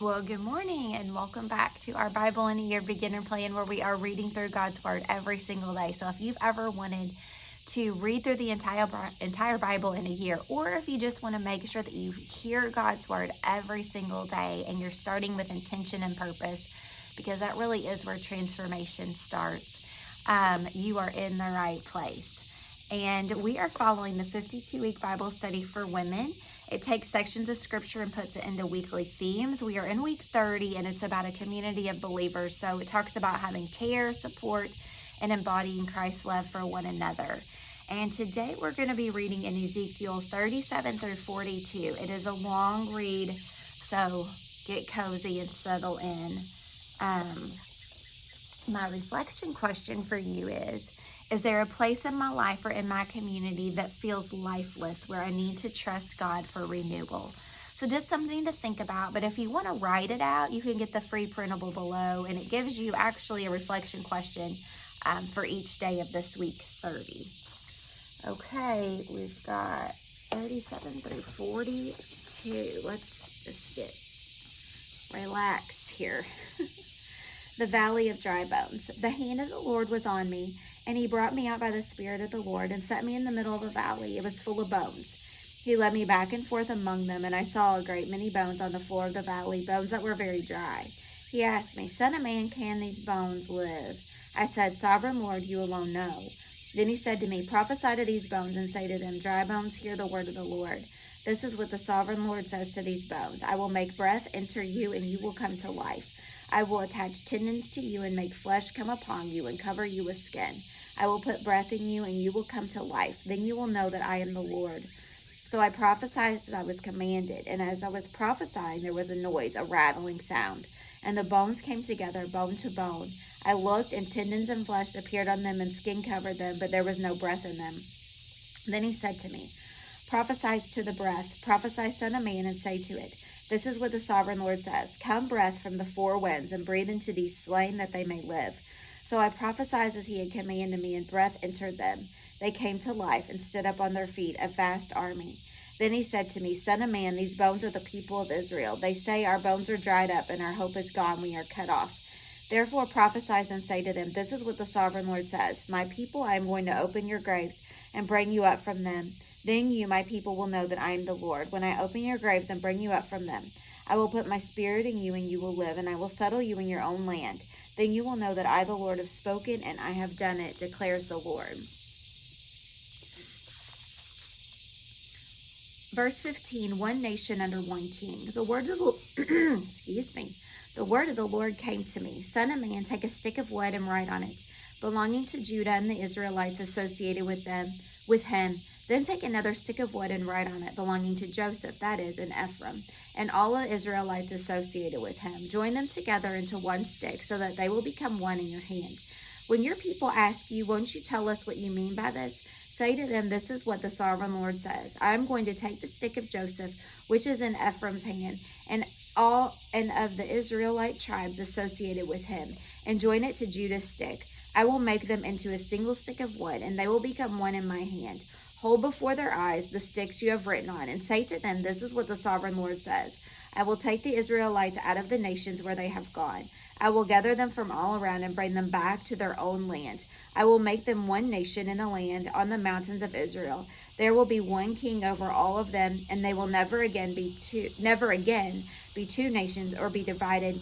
Well, good morning and welcome back to our Bible in a Year beginner plan where we are reading through God's Word every single day. So if you've ever wanted to read through the entire Bible in a year, or if you just want to make sure that you hear God's Word every single day and you're starting with intention and purpose, because that really is where transformation starts, you are in the right place. And we are following the 52-week Bible study for women. It takes sections of scripture and puts it into weekly themes. We are in week 30 and it's about a community of believers. So it talks about having care, support, and embodying Christ's love for one another. And today we're going to be reading in Ezekiel 37 through 42. It is a long read, so get cozy and settle in. My reflection question for you is there a place in my life or in my community that feels lifeless where I need to trust God for renewal? So just something to think about, but if you want to write it out, you can get the free printable below, and it gives you actually a reflection question for each day of this week 30. Okay, we've got 37 through 42. Let's just get relaxed here. The Valley of Dry Bones. The hand of the Lord was on me, and he brought me out by the Spirit of the Lord and set me in the middle of a valley. It was full of bones. He led me back and forth among them, and I saw a great many bones on the floor of the valley, bones that were very dry. He asked me, "Son of man, can these bones live?" I said, "Sovereign Lord, you alone know." Then he said to me, "Prophesy to these bones and say to them, dry bones, hear the word of the Lord. This is what the Sovereign Lord says to these bones. I will make breath enter you, and you will come to life. I will attach tendons to you and make flesh come upon you and cover you with skin. I will put breath in you, and you will come to life. Then you will know that I am the Lord." So I prophesied as I was commanded, and as I was prophesying, there was a noise, a rattling sound, and the bones came together, bone to bone. I looked, and tendons and flesh appeared on them, and skin covered them, but there was no breath in them. Then he said to me, "Prophesy to the breath. Prophesy, son of man, and say to it, this is what the Sovereign Lord says. Come, breath from the four winds, and breathe into these slain that they may live." So I prophesied as he had commanded me, and breath entered them. They came to life and stood up on their feet, a vast army. Then he said to me, "Son of man, these bones are the people of Israel. They say, our bones are dried up, and our hope is gone. We are cut off. Therefore prophesy and say to them, this is what the Sovereign Lord says. My people, I am going to open your graves and bring you up from them. Then you, my people, will know that I am the Lord. When I open your graves and bring you up from them, I will put my spirit in you, and you will live, and I will settle you in your own land. Then you will know that I, the Lord, have spoken, and I have done it, declares the Lord." Verse 15, one nation under one king. The word of the The word of the Lord came to me. "Son of man, take a stick of wood and write on it, belonging to Judah and the Israelites associated with him. Then take another stick of wood and write on it, belonging to Joseph, that is, in Ephraim, and all the Israelites associated with him. Join them together into one stick, so that they will become one in your hand. When your people ask you, won't you tell us what you mean by this? Say to them, this is what the Sovereign Lord says. I am going to take the stick of Joseph, which is in Ephraim's hand, and of the Israelite tribes associated with him, and join it to Judah's stick. I will make them into a single stick of wood, and they will become one in my hand. Hold before their eyes the sticks you have written on, and say to them, this is what the Sovereign Lord says. I will take the Israelites out of the nations where they have gone. I will gather them from all around and bring them back to their own land. I will make them one nation in a land on the mountains of Israel. There will be one king over all of them, and they will never again be two nations or be divided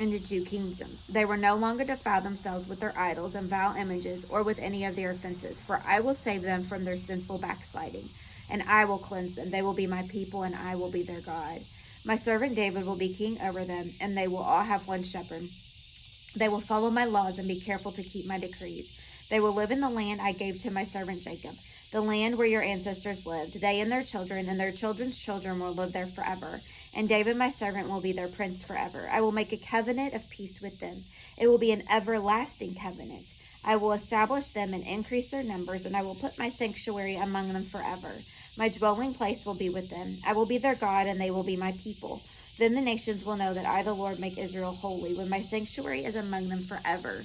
into two kingdoms. They will no longer defile themselves with their idols and vile images or with any of their offenses, for I will save them from their sinful backsliding, and I will cleanse them. They will be my people, and I will be their God. My servant David will be king over them, and they will all have one shepherd. They will follow my laws and be careful to keep my decrees. They will live in the land I gave to my servant Jacob, the land where your ancestors lived. They and their children and their children's children will live there forever. And David, my servant, will be their prince forever. I will make a covenant of peace with them. It will be an everlasting covenant. I will establish them and increase their numbers, and I will put my sanctuary among them forever. My dwelling place will be with them. I will be their God, and they will be my people. Then the nations will know that I, the Lord, make Israel holy, when my sanctuary is among them forever.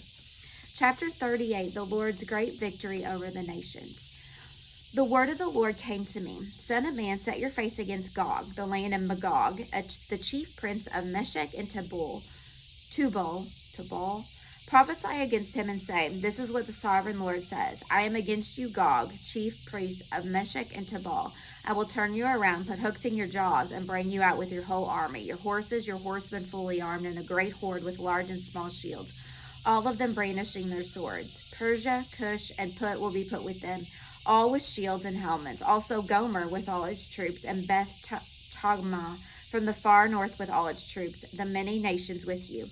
Chapter 38, the Lord's great victory over the nations. The word of the Lord came to me. Son of man, set your face against Gog, the land of Magog, the chief prince of Meshech and Tubal. Prophesy against him and say, this is what the sovereign Lord says. I am against you, Gog, chief priest of Meshech and Tubal. I will turn you around, put hooks in your jaws, and bring you out with your whole army, your horses, your horsemen fully armed, and a great horde with large and small shields, all of them brandishing their swords. Persia, Cush, and Put will be put with them, all with shields and helmets. Also Gomer with all its troops, and Beth Togarmah from the far north with all its troops, the many nations with you.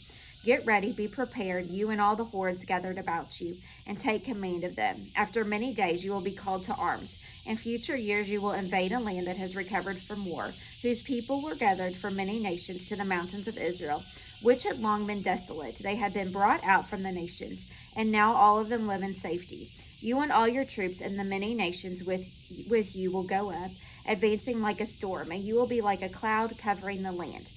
Get ready, be prepared, you and all the hordes gathered about you, and take command of them. After many days you will be called to arms. In future years you will invade a land that has recovered from war, whose people were gathered from many nations to the mountains of Israel, which had long been desolate. They had been brought out from the nations, and now all of them live in safety. You and all your troops and the many nations with you will go up, advancing like a storm, and you will be like a cloud covering the land.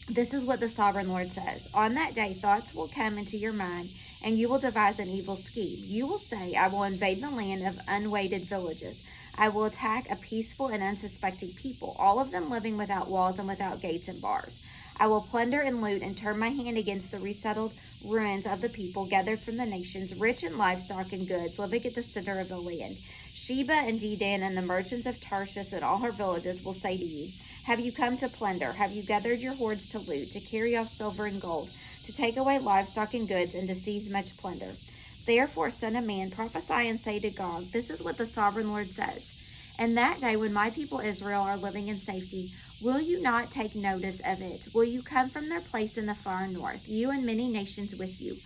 This is what the sovereign Lord says. On that day, thoughts will come into your mind, and you will devise an evil scheme. You will say, I will invade the land of unweighted villages. I will attack a peaceful and unsuspecting people, all of them living without walls and without gates and bars. I will plunder and loot and turn my hand against the resettled ruins of the people gathered from the nations, rich in livestock and goods, living at the center of the land. Sheba and Dedan and the merchants of Tarshish and all her villages will say to you, have you come to plunder? Have you gathered your hordes to loot, to carry off silver and gold, to take away livestock and goods, and to seize much plunder? Therefore, son of man, prophesy and say to Gog, this is what the sovereign Lord says. And that day when my people Israel are living in safety, will you not take notice of it? Will you come from their place in the far north, you and many nations with you,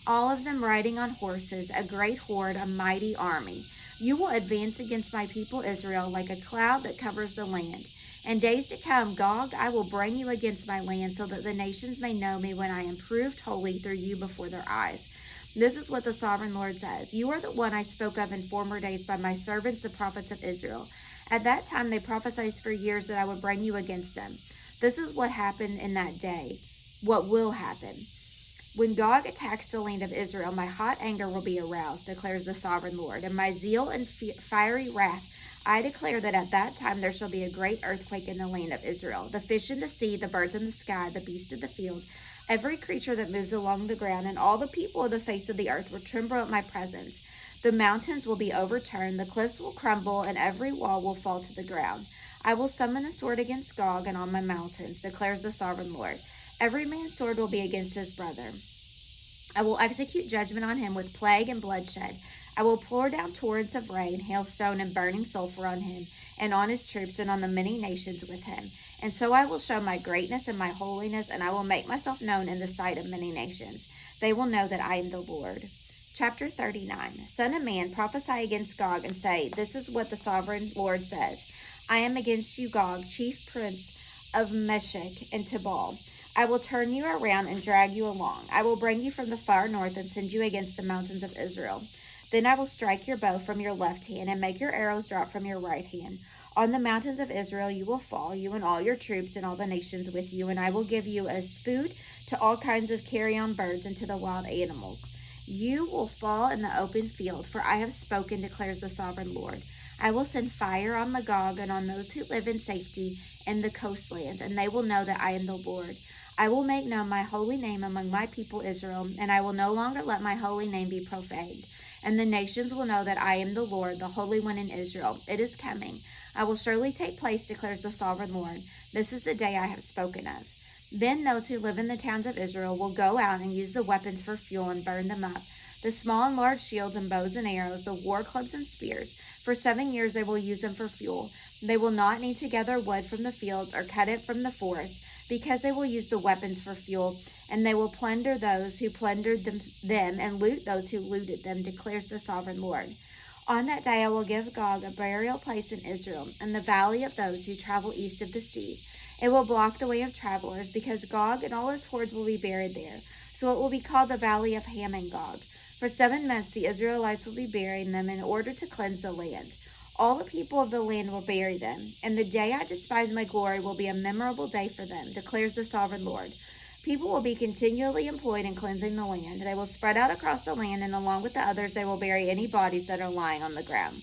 all of them riding on horses, a great horde, a mighty army? You will advance against my people Israel like a cloud that covers the land. In days to come, Gog, I will bring you against my land so that the nations may know me when I am proved holy through you before their eyes. This is what the sovereign Lord says. You are the one I spoke of in former days by my servants, the prophets of Israel. At that time they prophesied for years that I would bring you against them. This is what happened in that day, what will happen. When Gog attacks the land of Israel, my hot anger will be aroused, declares the sovereign Lord, and my zeal and fiery wrath. I declare that at that time there shall be a great earthquake in the land of Israel. The fish in the sea, the birds in the sky, the beasts of the field, every creature that moves along the ground, and all the people of the face of the earth will tremble at my presence. The mountains will be overturned, the cliffs will crumble, and every wall will fall to the ground. I will summon a sword against Gog and on my mountains, declares the sovereign Lord. Every man's sword will be against his brother. I will execute judgment on him with plague and bloodshed. I will pour down torrents of rain, hailstone, and burning sulfur on him, and on his troops, and on the many nations with him. And so I will show my greatness and my holiness, and I will make myself known in the sight of many nations. They will know that I am the Lord. Chapter 39. Son of man, prophesy against Gog, and say, this is what the sovereign Lord says. I am against you, Gog, chief prince of Meshech and Tubal. I will turn you around and drag you along. I will bring you from the far north and send you against the mountains of Israel. Then I will strike your bow from your left hand and make your arrows drop from your right hand. On the mountains of Israel you will fall, you and all your troops and all the nations with you, and I will give you as food to all kinds of carrion birds and to the wild animals. You will fall in the open field, for I have spoken, declares the sovereign Lord. I will send fire on Magog and on those who live in safety in the coastlands, and they will know that I am the Lord. I will make known my holy name among my people Israel, and I will no longer let my holy name be profaned. And the nations will know that I am the Lord, the Holy One in Israel. It is coming. I will surely take place, declares the sovereign Lord. This is the day I have spoken of. Then those who live in the towns of Israel will go out and use the weapons for fuel and burn them up, the small and large shields and bows and arrows, the war clubs and spears. For 7 years they will use them for fuel. They will not need to gather wood from the fields or cut it from the forest, because they will use the weapons for fuel, and they will plunder those who plundered them and loot those who looted them, declares the sovereign Lord. On that day I will give Gog a burial place in Israel, in the valley of those who travel east of the sea. It will block the way of travelers, because Gog and all his hordes will be buried there. So it will be called the valley of Ham and Gog. For 7 months the Israelites will be burying them in order to cleanse the land. All the people of the land will bury them, and the day I despise my glory will be a memorable day for them, declares the sovereign Lord. People will be continually employed in cleansing the land. They will spread out across the land, and along with the others they will bury any bodies that are lying on the ground.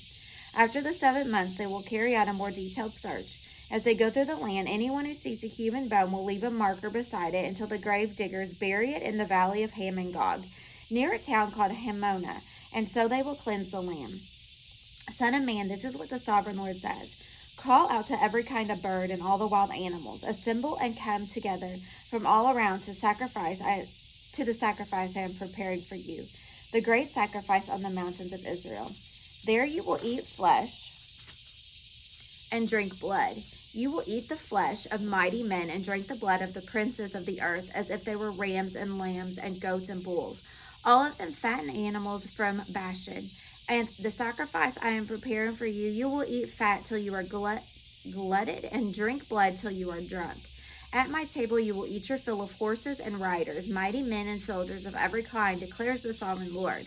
After the 7 months, they will carry out a more detailed search. As they go through the land, anyone who sees a human bone will leave a marker beside it until the grave diggers bury it in the valley of Hamon-Gog, near a town called Hamona, and so they will cleanse the land. Son of man, this is what the sovereign Lord says. Call out to every kind of bird and all the wild animals. Assemble and come together from all around to the sacrifice I am preparing for you, the great sacrifice on the mountains of Israel. There you will eat flesh and drink blood. You will eat the flesh of mighty men and drink the blood of the princes of the earth, as if they were rams and lambs and goats and bulls, all of them fattened animals from Bashan. And the sacrifice I am preparing for you, you will eat fat till you are glutted and drink blood till you are drunk. At my table you will eat your fill of horses and riders, mighty men and soldiers of every kind, declares the sovereign Lord.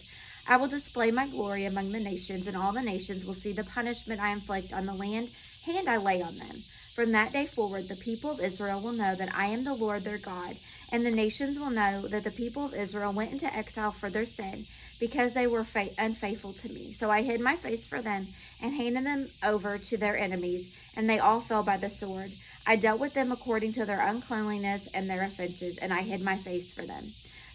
I will display my glory among the nations, and all the nations will see the punishment I inflict on the land hand I lay on them. From that day forward, the people of Israel will know that I am the Lord their God, and the nations will know that the people of Israel went into exile for their sin, because they were unfaithful to me. So I hid my face for them and handed them over to their enemies, and they all fell by the sword. I dealt with them according to their uncleanliness and their offenses, and I hid my face for them.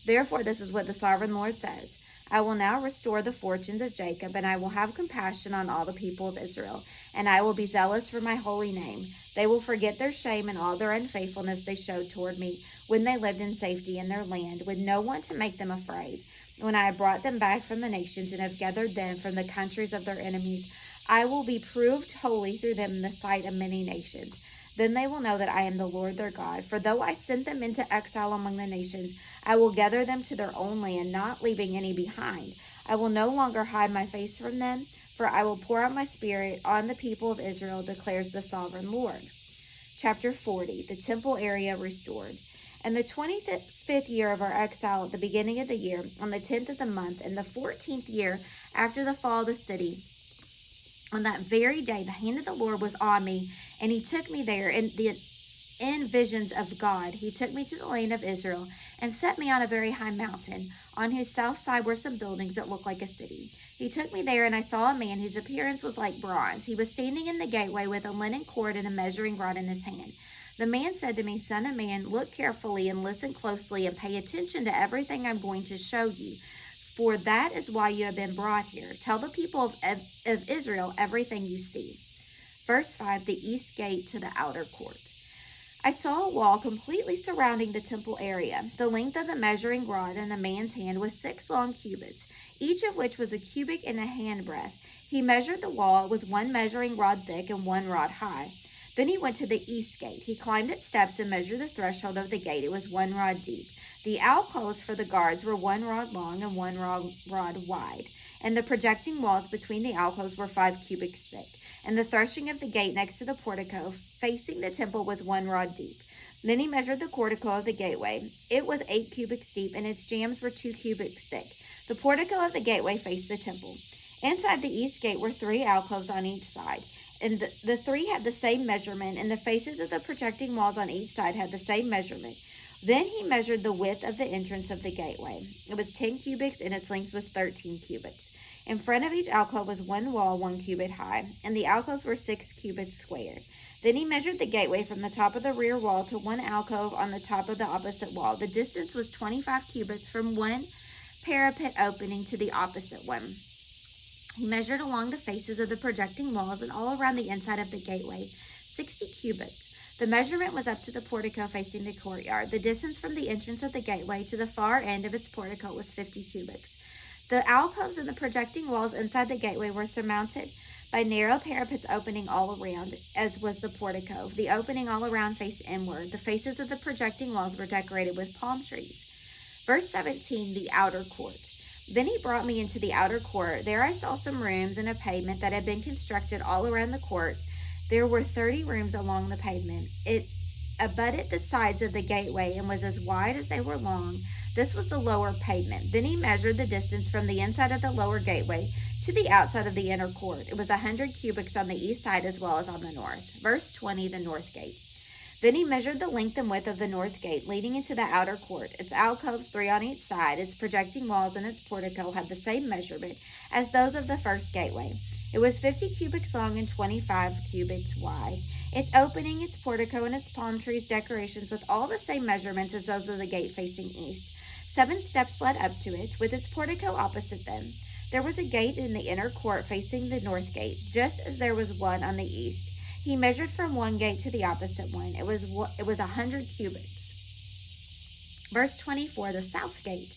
Therefore, this is what the sovereign Lord says. I will now restore the fortunes of Jacob, and I will have compassion on all the people of Israel, and I will be zealous for my holy name. They will forget their shame and all their unfaithfulness they showed toward me when they lived in safety in their land, with no one to make them afraid. When I have brought them back from the nations and have gathered them from the countries of their enemies, I will be proved holy through them in the sight of many nations. Then they will know that I am the Lord their God. For though I sent them into exile among the nations, I will gather them to their own land, not leaving any behind. I will no longer hide my face from them, for I will pour out my spirit on the people of Israel, declares the sovereign Lord. Chapter 40, the temple area restored. In the 25th year of our exile, at the beginning of the year, on the 10th of the month, in the 14th year after the fall of the city, on that very day, the hand of the Lord was on me, and he took me there in visions of God. He took me to the land of Israel and set me on a very high mountain. On whose south side were some buildings that looked like a city. He took me there, and I saw a man whose appearance was like bronze. He was standing in the gateway with a linen cord and a measuring rod in his hand. The man said to me, Son of man, look carefully and listen closely and pay attention to everything I'm going to show you, for that is why you have been brought here. Tell the people of Israel everything you see. Verse 5, the east gate to the outer court. I saw a wall completely surrounding the temple area. The length of the measuring rod in a man's hand was 6 long cubits, each of which was a cubit and a handbreadth. He measured the wall. It was 1 measuring rod thick and 1 rod high. Then he went to the east gate. He climbed its steps and measured the threshold of the gate. It was 1 rod deep. The alcoves for the guards were 1 rod long and 1 rod wide, and the projecting walls between the alcoves were 5 cubits thick. And the threshing of the gate next to the portico facing the temple was 1 rod deep. Then he measured the portico of the gateway. It was 8 cubits deep, and its jambs were 2 cubits thick. The portico of the gateway faced the temple. Inside the east gate were 3 alcoves on each side, and the 3 had the same measurement, and the faces of the projecting walls on each side had the same measurement. Then he measured the width of the entrance of the gateway. It was 10 cubits, and its length was 13 cubits. In front of each alcove was 1 wall 1 cubit high, and the alcoves were 6 cubits square. Then he measured the gateway from the top of the rear wall to 1 alcove on the top of the opposite wall. The distance was 25 cubits from one parapet opening to the opposite one. He measured along the faces of the projecting walls and all around the inside of the gateway, 60 cubits. The measurement was up to the portico facing the courtyard. The distance from the entrance of the gateway to the far end of its portico was 50 cubits. The alcoves and the projecting walls inside the gateway were surmounted by narrow parapets opening all around, as was the portico. The opening all around faced inward. The faces of the projecting walls were decorated with palm trees. Verse 17, the outer court. Then he brought me into the outer court. There I saw some rooms and a pavement that had been constructed all around the court. There were 30 rooms along the pavement. It abutted the sides of the gateway and was as wide as they were long. This was the lower pavement. Then he measured the distance from the inside of the lower gateway to the outside of the inner court. It was 100 cubits on the east side as well as on the north. Verse 20, the north gate. Then he measured the length and width of the north gate leading into the outer court. Its alcoves, 3 on each side, its projecting walls, and its portico had the same measurement as those of the first gateway. It was 50 cubits long and 25 cubits wide. Its opening, its portico, and its palm trees decorations with all the same measurements as those of the gate facing east. 7 steps led up to it, with its portico opposite them. There was a gate in the inner court facing the north gate, just as there was one on the east. He measured from one gate to the opposite one. It was 100 cubits. Verse 24, the south gate.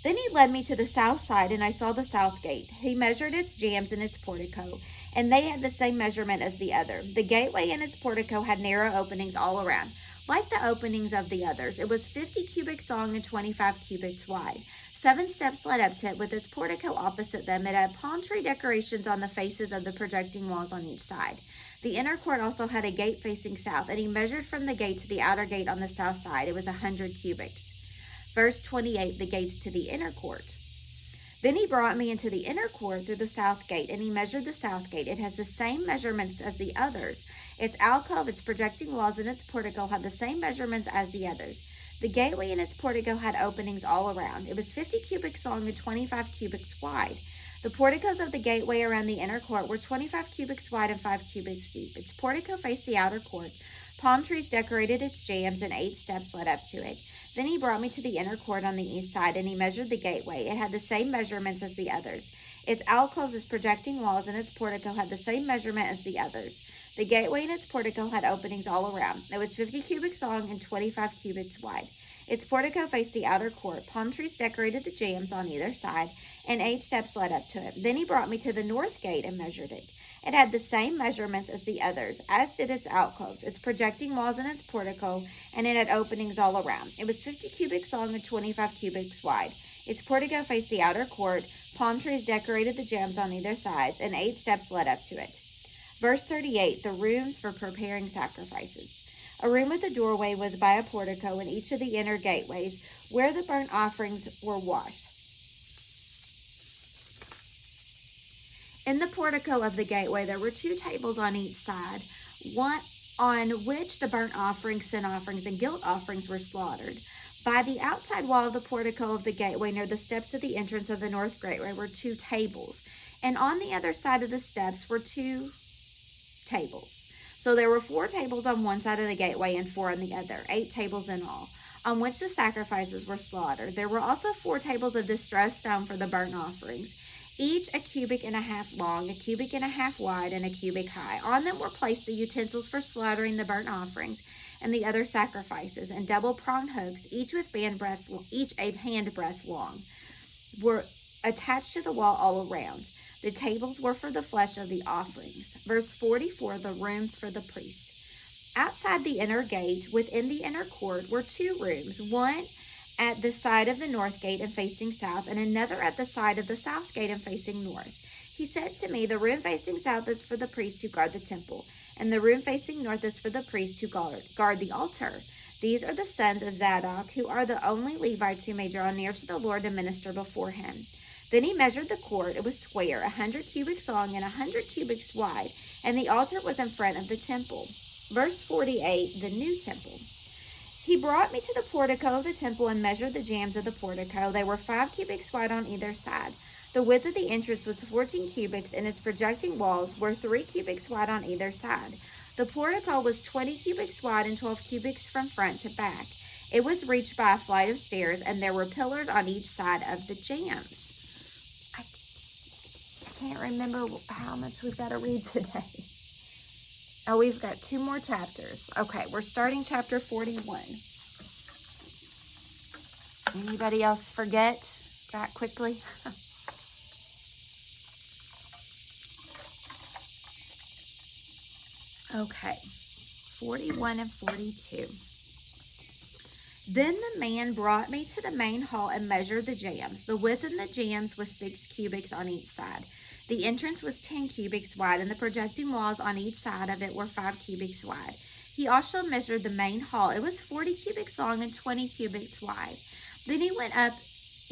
Then he led me to the south side, and I saw the south gate. He measured its jambs and its portico, and they had the same measurement as the other. The gateway and its portico had narrow openings all around, like the openings of the others. It was 50 cubits long and 25 cubits wide. 7 steps led up to it, with its portico opposite them. It had palm tree decorations on the faces of the projecting walls on each side. The inner court also had a gate facing south, and he measured from the gate to the outer gate on the south side. It was 100 cubits. Verse 28, the gates to the inner court. Then he brought me into the inner court through the south gate, and he measured the south gate. It has the same measurements as the others. Its alcove, its projecting walls, and its portico had the same measurements as the others. The gateway and its portico had openings all around. It was 50 cubits long and 25 cubits wide. The porticos of the gateway around the inner court were 25 cubits wide and 5 cubits deep. Its portico faced the outer court. Palm trees decorated its jambs, and 8 steps led up to it. Then he brought me to the inner court on the east side, and he measured the gateway. It had the same measurements as the others. Its alcoves, its projecting walls, and its portico had the same measurement as the others. The gateway and its portico had openings all around. It was 50 cubits long and 25 cubits wide. Its portico faced the outer court. Palm trees decorated the jambs on either side, and 8 steps led up to it. Then he brought me to the north gate and measured it. It had the same measurements as the others, as did its alcoves, its projecting walls, and its portico, and it had openings all around. It was 50 cubits long and 25 cubits wide. Its portico faced the outer court. Palm trees decorated the jambs on either side, and 8 steps led up to it. Verse 38, the rooms for preparing sacrifices. A room with a doorway was by a portico in each of the inner gateways, where the burnt offerings were washed. In the portico of the gateway, there were 2 tables on each side, one on which the burnt offerings, sin offerings, and guilt offerings were slaughtered. By the outside wall of the portico of the gateway, near the steps of the entrance of the north gateway, were 2 tables, and on the other side of the steps were 2 tables. So there were 4 tables on one side of the gateway and 4 on the other, 8 tables in all, on which the sacrifices were slaughtered. There were also 4 tables of distressed stone for the burnt offerings, each a cubit and a half long, a cubit and a half wide, and a cubit high. On them were placed the utensils for slaughtering the burnt offerings and the other sacrifices, and double-pronged hooks, each a handbreadth long, were attached to the wall all around. The tables were for the flesh of the offerings. Verse 44, the rooms for the priest. Outside the inner gate, within the inner court, were 2 rooms, one at the side of the north gate and facing south, and another at the side of the south gate and facing north. He said to me, the room facing south is for the priests who guard the temple, and the room facing north is for the priests who guard the altar. These are the sons of Zadok, who are the only Levites who may draw near to the Lord to minister before him. Then he measured the court. It was square, 100 cubits long and 100 cubits wide, and the altar was in front of the temple. Verse 48, the new temple. He brought me to the portico of the temple and measured the jambs of the portico. They were 5 cubits wide on either side. The width of the entrance was 14 cubits, and its projecting walls were 3 cubits wide on either side. The portico was 20 cubits wide and 12 cubits from front to back. It was reached by a flight of stairs, and there were pillars on each side of the jambs. I can't remember how much we've got to read today. Oh, we've got 2 more chapters. Okay, we're starting chapter 41. Anybody else forget that quickly? Okay, 41 and 42. Then the man brought me to the main hall and measured the jambs. The width in the jambs was 6 cubits on each side. The entrance was 10 cubits wide, and the projecting walls on each side of it were 5 cubits wide. He also measured the main hall. It was 40 cubits long and 20 cubits wide. Then he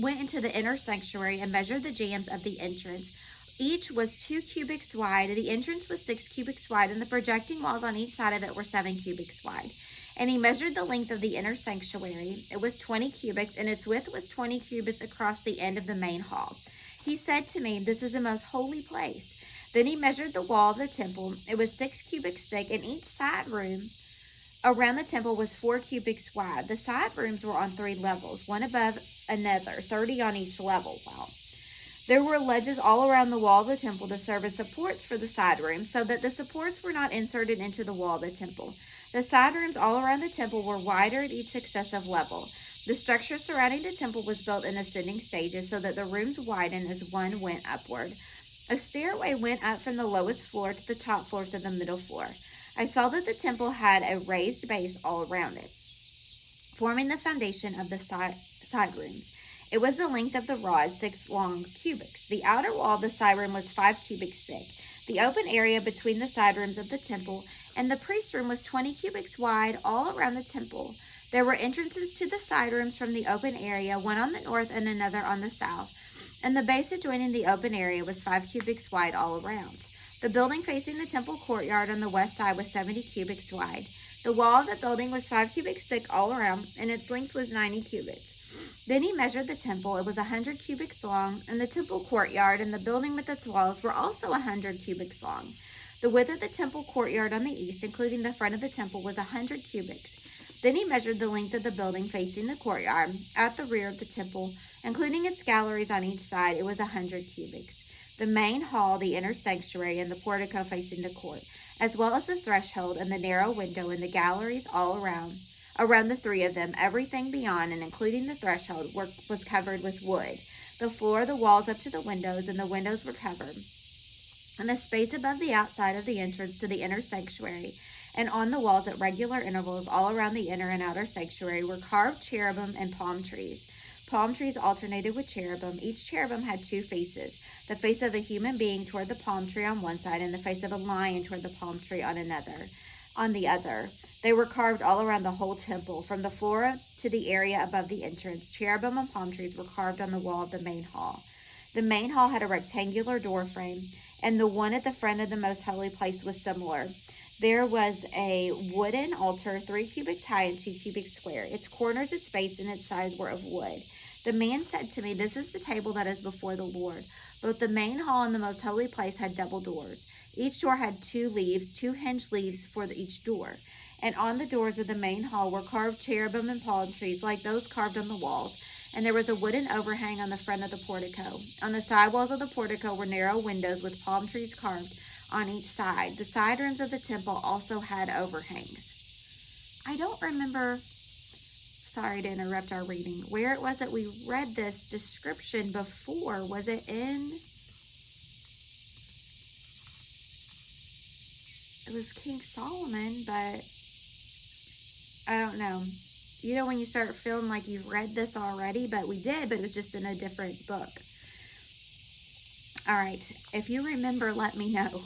went into the inner sanctuary and measured the jambs of the entrance. Each was 2 cubits wide. The entrance was 6 cubits wide, and the projecting walls on each side of it were 7 cubits wide. And he measured the length of the inner sanctuary. It was 20 cubits, and its width was 20 cubits across the end of the main hall. He said to me, "This is the most holy place. Then he measured the wall of the temple. It was 6 cubits thick, and each side room around the temple was 4 cubits wide. The side rooms were on 3 levels, one above another, 30 on each level. Wow. There were ledges all around the wall of the temple to serve as supports for the side rooms, so that the supports were not inserted into the wall of the temple. The side rooms all around the temple were wider at each successive level. The structure surrounding the temple was built in ascending stages, so that the rooms widened as one went upward. A stairway went up from the lowest floor to the top floor to the middle floor. I saw that the temple had a raised base all around it, forming the foundation of the side rooms. It was the length of the rod, 6 long cubits. The outer wall of the side room was 5 cubits thick. The open area between the side rooms of the temple and the priest room was 20 cubits wide all around the temple. There were entrances to the side rooms from the open area, one on the north and another on the south, and the base adjoining the open area was 5 cubits wide all around. The building facing the temple courtyard on the west side was 70 cubits wide. The wall of the building was 5 cubits thick all around, and its length was 90 cubits. Then he measured the temple. It was 100 cubits long, and the temple courtyard and the building with its walls were also 100 cubits long. The width of the temple courtyard on the east, including the front of the temple, was 100 cubits. Then he measured the length of the building facing the courtyard at the rear of the temple, including its galleries on each side. It was 100 cubits. The main hall, the inner sanctuary, and the portico facing the court, as well as the threshold and the narrow window and the galleries all around the 3 of them, everything beyond and including the threshold was covered with wood. The floor, the walls up to the windows, and the windows were covered. And the space above the outside of the entrance to the inner sanctuary and on the walls at regular intervals all around the inner and outer sanctuary were carved cherubim and palm trees. Palm trees alternated with cherubim. Each cherubim had 2 faces, the face of a human being toward the palm tree on one side and the face of a lion toward the palm tree on the other. They were carved all around the whole temple, from the floor to the area above the entrance. Cherubim and palm trees were carved on the wall of the main hall. The main hall had a rectangular door frame, and the one at the front of the most holy place was similar. There was a wooden altar 3 cubits high and 2 cubits square. Its corners, its base, and its sides were of wood. The man said to me, "This is the table that is before the Lord." Both the main hall and the most holy place had double doors. Each door had 2 leaves, 2 hinged leaves for each door. And on the doors of the main hall were carved cherubim and palm trees like those carved on the walls. And there was a wooden overhang on the front of the portico. On the side walls of the portico were narrow windows with palm trees carved on each side. The side rooms of the temple also had overhangs. I don't remember, sorry to interrupt our reading, where it was that we read this description before. Was it in? It was King Solomon, but I don't know. You know when you start feeling like you've read this already, but we did, but it was just in a different book. All right, if you remember, let me know.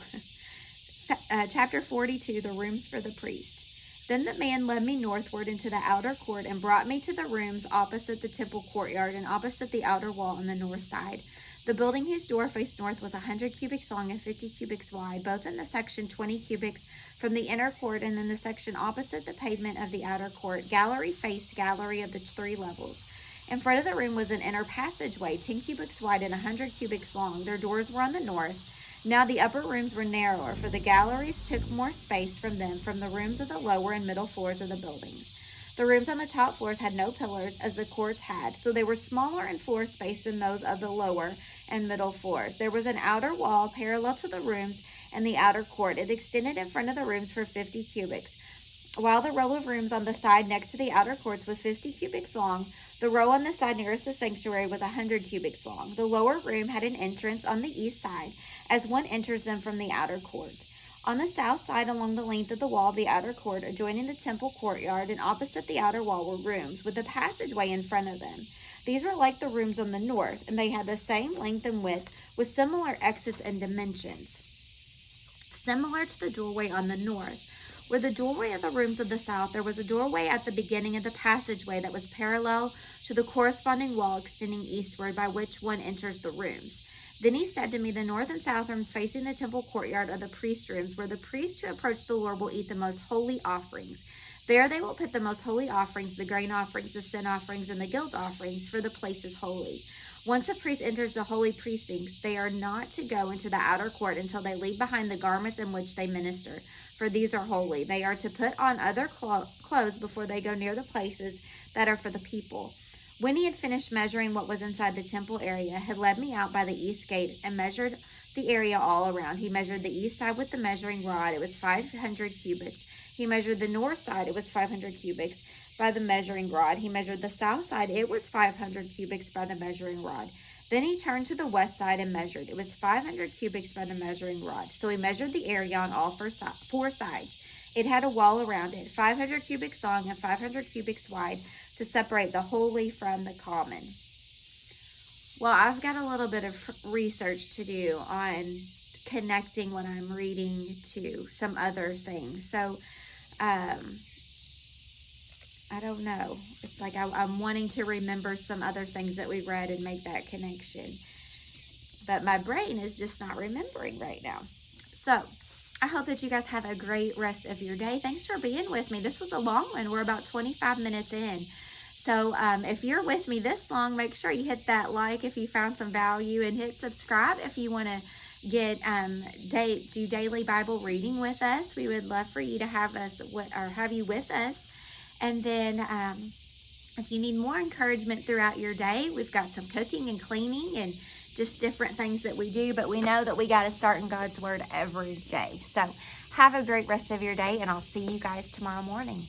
Chapter 42, the rooms for the priest. Then the man led me northward into the outer court and brought me to the rooms opposite the temple courtyard and opposite the outer wall on the north side. The building whose door faced north was 100 cubits long and 50 cubits wide, both in the section 20 cubits from the inner court and in the section opposite the pavement of the outer court. Gallery faced gallery of the 3 levels. In front of the room was an inner passageway, 10 cubits wide and 100 cubits long. Their doors were on the north. Now the upper rooms were narrower, for the galleries took more space from them from the rooms of the lower and middle floors of the buildings. The rooms on the top floors had no pillars, as the courts had, so they were smaller in floor space than those of the lower and middle floors. There was an outer wall parallel to the rooms and the outer court. It extended in front of the rooms for 50 cubits, while the row of rooms on the side next to the outer courts was 50 cubits long. The row on the side nearest the sanctuary was 100 cubits long. The lower room had an entrance on the east side, as one enters them from the outer court. On the south side, along the length of the wall of the outer court, adjoining the temple courtyard and opposite the outer wall, were rooms with a passageway in front of them. These were like the rooms on the north, and they had the same length and width, with similar exits and dimensions, similar to the doorway on the north. Where the doorway of the rooms of the south, there was a doorway at the beginning of the passageway that was parallel to the corresponding wall extending eastward, by which one enters the rooms. Then he said to me, the north and south rooms facing the temple courtyard are the priest rooms, where the priests who approach the Lord will eat the most holy offerings. There they will put the most holy offerings, the grain offerings, the sin offerings, and the guilt offerings, for the place is holy. Once a priest enters the holy precincts, they are not to go into the outer court until they leave behind the garments in which they minister, for these are holy. They are to put on other clothes before they go near the places that are for the people. When he had finished measuring what was inside the temple area, he led me out by the east gate and measured the area all around. He measured the east side with the measuring rod. It was 500 cubits. He measured the north side. It was 500 cubits by the measuring rod. He measured the south side. It was 500 cubits by the measuring rod. Then he turned to the west side and measured. It was 500 cubits by the measuring rod. So he measured the area on all four sides. It had a wall around it, 500 cubits long and 500 cubits wide, to separate the holy from the common. Well, I've got a little bit of research to do on connecting what I'm reading to some other things. So, I don't know. It's like I'm wanting to remember some other things that we read and make that connection. But my brain is just not remembering right now. So, I hope that you guys have a great rest of your day. Thanks for being with me. This was a long one. We're about 25 minutes in. So if you're with me this long, make sure you hit that like if you found some value, and hit subscribe if you want to get do daily Bible reading with us. We would love for you to have you with us. And then if you need more encouragement throughout your day, we've got some cooking and cleaning and just different things that we do. But we know that we got to start in God's Word every day. So have a great rest of your day, and I'll see you guys tomorrow morning.